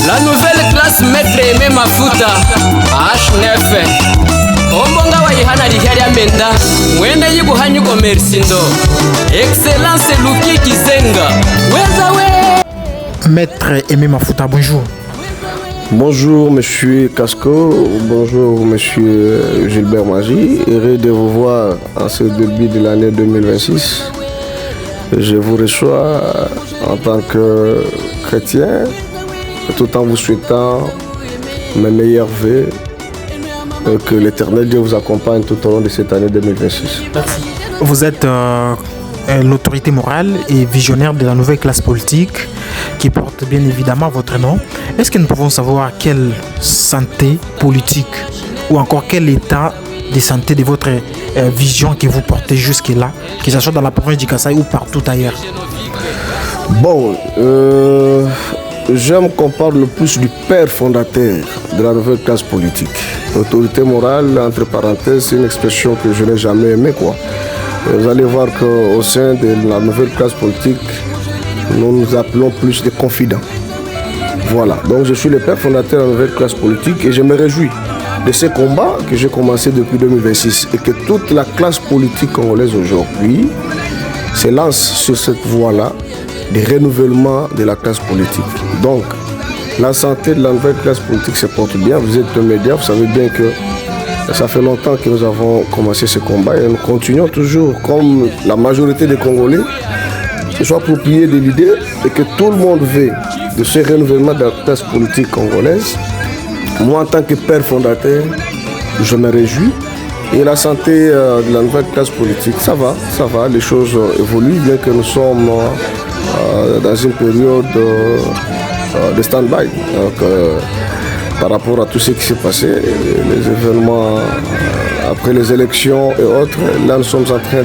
La nouvelle classe maître Aimé Mafuta H9 Ombonga wa ihana lihari amenda Mwene yibu hanyu komersindo Excellence Luki Kizenga Weza we Maître Aimé Mafuta, bonjour. Bonjour Monsieur Casco, bonjour Monsieur Gilbert Magie, heureux de vous voir en ce début de l'année 2026. Je vous reçois en tant que chrétien, tout en vous souhaitant mes meilleurs vœux, que l'Éternel Dieu vous accompagne tout au long de cette année 2026. Merci. Vous êtes l'autorité morale et visionnaire de la nouvelle classe politique qui porte bien évidemment votre nom. Est-ce que nous pouvons savoir quelle santé politique ou encore quel état de santé de votre vision que vous portez jusque-là, que ce soit dans la province du Kasaï ou partout ailleurs? Bon, j'aime qu'on parle le plus du père fondateur de la nouvelle classe politique. L'autorité morale, entre parenthèses, c'est une expression que je n'ai jamais aimée, quoi. Vous allez voir qu'au sein de la nouvelle classe politique, nous nous appelons plus des confidents. Voilà, donc je suis le père fondateur de la nouvelle classe politique et je me réjouis de ces combats que j'ai commencé depuis 2026 et que toute la classe politique congolaise aujourd'hui se lance sur cette voie-là de renouvellement de la classe politique. Donc, la santé de la nouvelle classe politique se porte bien. Vous êtes un média, vous savez bien que ça fait longtemps que nous avons commencé ce combat et nous continuons toujours, comme la majorité des Congolais, se soit approprié de l'idée et que tout le monde veut de ce renouvellement de la classe politique congolaise. Moi, en tant que père fondateur, je me réjouis. Et la santé de la nouvelle classe politique, ça va, les choses évoluent, bien que nous sommes dans une période de stand-by. Donc, par rapport à tout ce qui s'est passé, les événements après les élections et autres, là nous sommes en train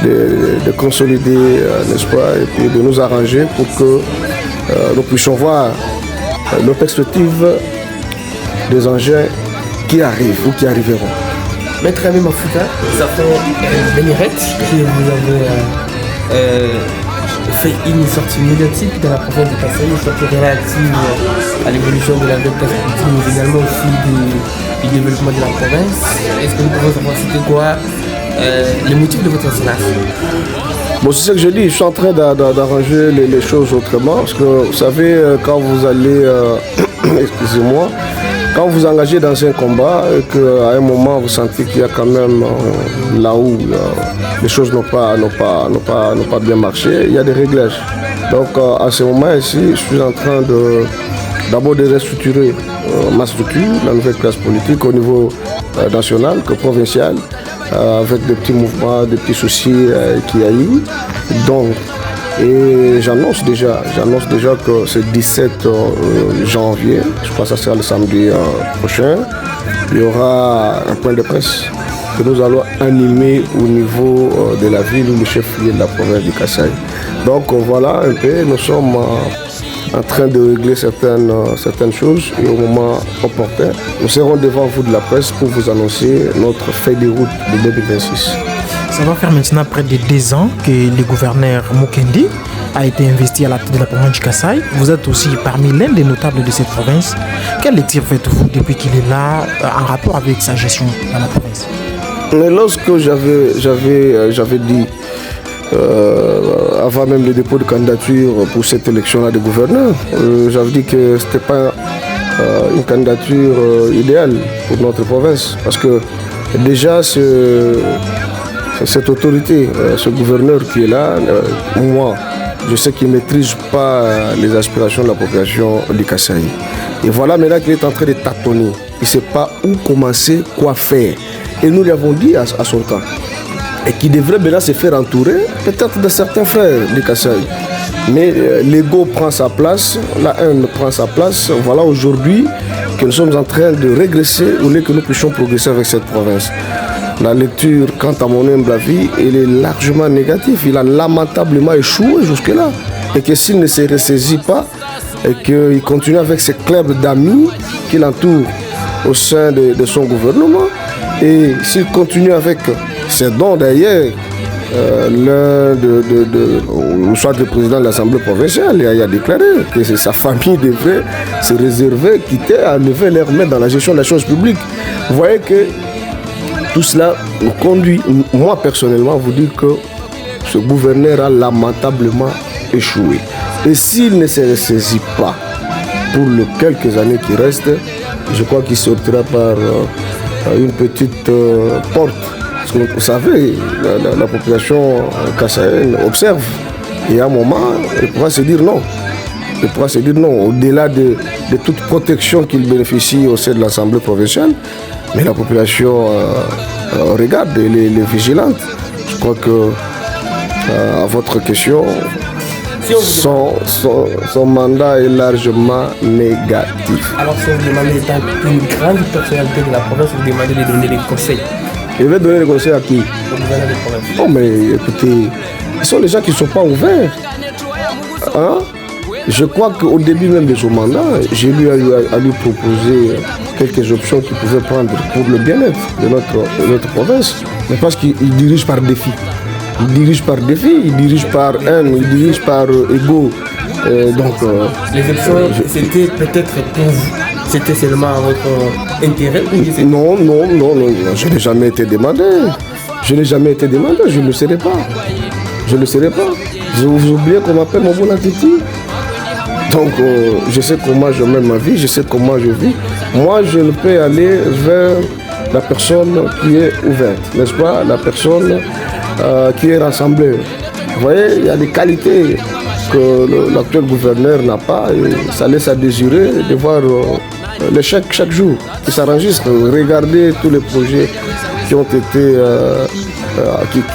de consolider, n'est-ce pas, et puis de nous arranger pour que nous puissions voir nos perspectives des engins qui arrivent ou qui arriveront. Maître Aimé Mafuta, ça fait Bénirette que vous avez fait une sortie médiatique dans la province de Kasaï, une sortie réactive à l'évolution de la classe politique, mais également aussi du développement de la province. Est-ce que nous pouvons savoir c'était quoi le motif de votre installation? Bon, c'est ce que je dis, je suis en train d'arranger les choses autrement, parce que vous savez, quand vous allez, excusez-moi, quand vous engagez dans un combat et qu'à un moment vous sentez qu'il y a quand même là où les choses n'ont pas bien marché, il y a des réglages. Donc à ce moment ici, je suis en train d'abord de restructurer ma structure, la nouvelle classe politique au niveau national que provincial, avec des petits mouvements, des petits soucis qu'il y a eu. Donc, et j'annonce déjà que ce 17 janvier, je crois que ça sera le samedi prochain, il y aura un point de presse que nous allons animer au niveau de la ville ou le chef-lieu de la province du Kasaï. Donc voilà un peu, nous sommes en train de régler certaines choses et au moment opportun, nous serons devant vous de la presse pour vous annoncer notre feuille de route de 2026. Ça va faire maintenant près de 2 ans que le gouverneur Mukendi a été investi à la tête de la province du Kasaï. Vous êtes aussi parmi l'un des notables de cette province. Quelle lecture faites-vous depuis qu'il est là en rapport avec sa gestion dans la province? Mais lorsque j'avais dit avant même le dépôt de candidature pour cette élection-là de gouverneur, j'avais dit que ce n'était pas une candidature idéale pour notre province. Parce que déjà, cette autorité, ce gouverneur qui est là, moi, je sais qu'il ne maîtrise pas les aspirations de la population du Kasaï. Et voilà maintenant qu'il est en train de tâtonner. Il ne sait pas où commencer, quoi faire. Et nous lui avons dit à son temps. Et qu'il devrait maintenant se faire entourer, peut-être de certains frères du Kasaï. Mais l'ego prend sa place, la haine prend sa place. Voilà aujourd'hui que nous sommes en train de régresser au lieu que nous puissions progresser avec cette province. La lecture, quant à mon humble avis, elle est largement négative. Il a lamentablement échoué jusque-là. Et que s'il ne se ressaisit pas, et qu'il continue avec ses clubs d'amis qui l'entourent au sein de son gouvernement, et s'il continue avec ses dons d'ailleurs, soit le président de l'Assemblée provinciale a déclaré que sa famille devrait se réserver, quitter, enlever leur main dans la gestion de la chose publique. Vous voyez que tout cela nous conduit, moi personnellement, vous dire que ce gouverneur a lamentablement échoué. Et s'il ne se ressaisit pas pour les quelques années qui restent, je crois qu'il sortira par une petite porte. Parce que vous savez, la population kassaïenne observe et à un moment, elle pourra se dire non. Elle pourra se dire non, au-delà de toute protection qu'il bénéficie au sein de l'Assemblée provinciale, mais la population regarde, elle est vigilante. Je crois que à votre question, son mandat est largement négatif. Alors si vous demandez étant une grande personnalité de la province, vous demandez de donner des conseils. Je vais donner des conseils à qui? Au gouverneur de province. Oh mais écoutez, ce sont les gens qui ne sont pas ouverts. Hein? Je crois qu'au début même de son mandat, j'ai lui à lui proposer quelques options qu'il pouvait prendre pour le bien-être de notre province. Mais parce qu'il dirige par défi. Il dirige par défi, il dirige par haine, il dirige par ego. Les options, c'était peut-être pour vous. C'était seulement à votre intérêt? Non, je n'ai jamais été demandé. Je n'ai jamais été demandé, je ne le serai pas. Je ne le serai pas. Vous oubliez qu'on m'appelle mon bon appétit. Donc, je sais comment je mène ma vie, je sais comment je vis. Moi, je ne peux aller vers la personne qui est ouverte, n'est-ce pas? La personne qui est rassemblée. Vous voyez, il y a des qualités que l'actuel gouverneur n'a pas et ça laisse à désirer de voir l'échec chaque jour. Il s'enregistre, regardez tous les projets qui ont été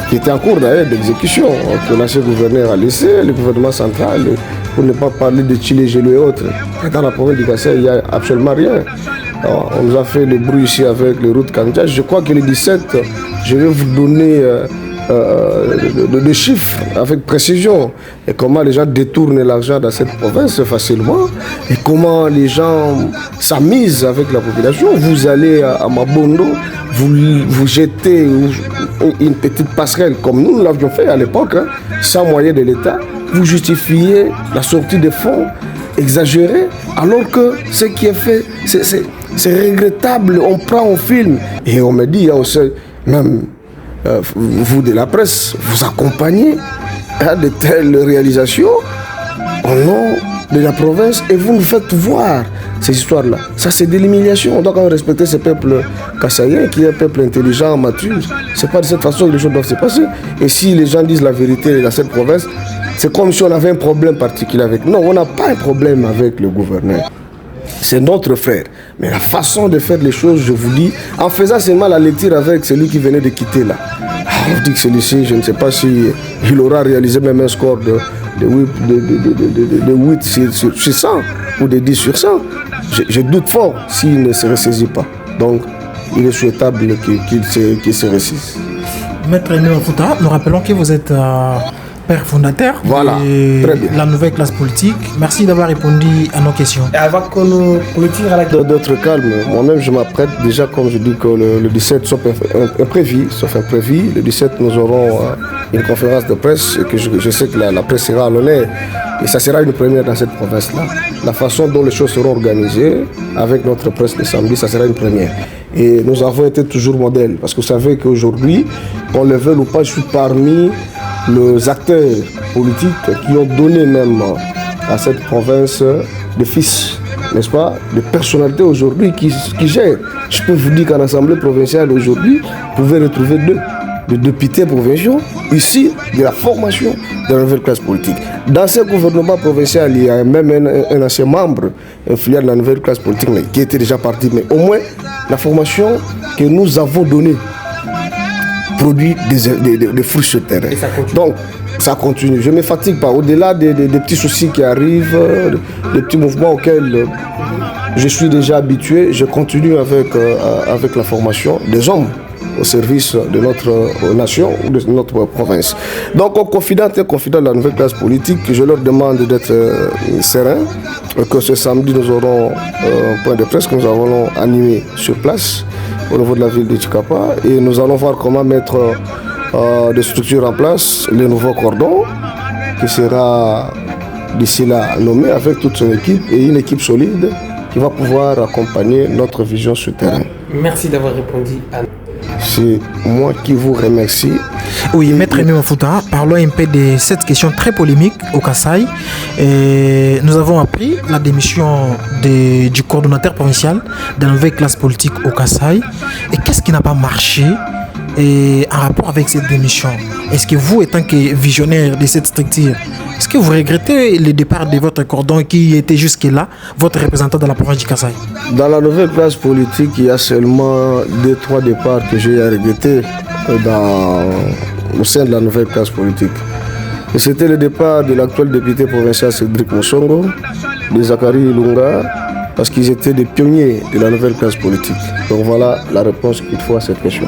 qui étaient en cours d'ailleurs d'exécution, que l'ancien gouverneur a laissé, le gouvernement central, pour ne pas parler de Chili, Gelo et autres. Dans la province du Kassai, il n'y a absolument rien. Alors, on nous a fait le bruit ici avec les routes Kandia. Je crois que le 17, je vais vous donner de chiffres avec précision et comment les gens détournent l'argent dans cette province facilement et comment les gens s'amusent avec la population. Vous allez à Mabondo, vous jetez une petite passerelle comme nous l'avions fait à l'époque, hein, sans moyen de l'État. Vous justifiez la sortie des fonds exagérés alors que ce qui est fait, c'est regrettable. On prend, on filme et on me dit, il y a aussi même vous de la presse, vous accompagnez à de telles réalisations au nom de la province et vous nous faites voir ces histoires-là. Ça, c'est de l'humiliation. On doit quand même respecter ce peuple kassaïen qui est un peuple intelligent, mature. C'est pas de cette façon que les choses doivent se passer. Et si les gens disent la vérité dans cette province, c'est comme si on avait un problème particulier avec. Non, on n'a pas un problème avec le gouverneur. C'est notre frère. Mais la façon de faire les choses, je vous dis, en faisant seulement la lecture avec celui qui venait de quitter là. On dit que celui-ci, je ne sais pas si il aura réalisé même un score de 8 sur 100 ou de 10 sur 100. Je doute fort s'il ne se ressaisit pas. Donc, il est souhaitable qu'il se ressaisisse. Maître Aimé Mafuta, nous rappelons que vous êtes père fondateur de la nouvelle classe politique. Merci d'avoir répondu à nos questions. Et avant qu'on nous clôture à la d'être calme, moi-même je m'apprête déjà, comme je dis, que le 17, sauf imprévu, le 17 nous aurons une conférence de presse et que je sais que la presse sera à l'honneur. Et ça sera une première dans cette province-là. La façon dont les choses seront organisées avec notre presse le samedi, ça sera une première. Et nous avons été toujours modèles. Parce que vous savez qu'aujourd'hui, qu'on le veuille ou pas, je suis parmi les acteurs politiques qui ont donné même à cette province des fils, n'est-ce pas, des personnalités aujourd'hui qui gèrent. Je peux vous dire qu'en Assemblée provinciale aujourd'hui, vous pouvez retrouver deux députés provinciaux ici de la formation de la nouvelle classe politique. Dans ce gouvernement provincial, il y a même un ancien membre, un filial de la nouvelle classe politique, mais qui était déjà parti. Mais au moins, la formation que nous avons donnée produit des fruits sur le terrain. Donc, ça continue. Je ne me fatigue pas. Au-delà des petits soucis qui arrivent, des petits mouvements auxquels je suis déjà habitué, je continue avec la formation des hommes au service de notre nation ou de notre province. Donc, aux confidents de la nouvelle classe politique, je leur demande d'être sereins, que ce samedi, nous aurons un point de presse que nous allons animer sur place au niveau de la ville de Chikapa et nous allons voir comment mettre de structures en place, le nouveau cordon qui sera d'ici là nommé avec toute son équipe et une équipe solide qui va pouvoir accompagner notre vision sur le terrain. Merci d'avoir répondu à nous. C'est moi qui vous remercie. Oui, Maître Aimé Mafuta, parlons un peu de cette question très polémique au Kasaï. Nous avons appris la démission du coordonnateur provincial de la nouvelle classe politique au Kasaï. Et qu'est-ce qui n'a pas marché en rapport avec cette démission? Est-ce que vous, étant que visionnaire de cette structure, est-ce que vous regrettez le départ de votre cordon qui était jusque-là votre représentant dans la province du Kasaï? Dans la nouvelle classe politique, il y a seulement 2-3 départs que j'ai à regretter au sein de la nouvelle classe politique. Et c'était le départ de l'actuel député provincial Cédric Moussongo, de Zachary Ilunga, parce qu'ils étaient des pionniers de la nouvelle classe politique. Donc voilà la réponse qu'il faut à cette question.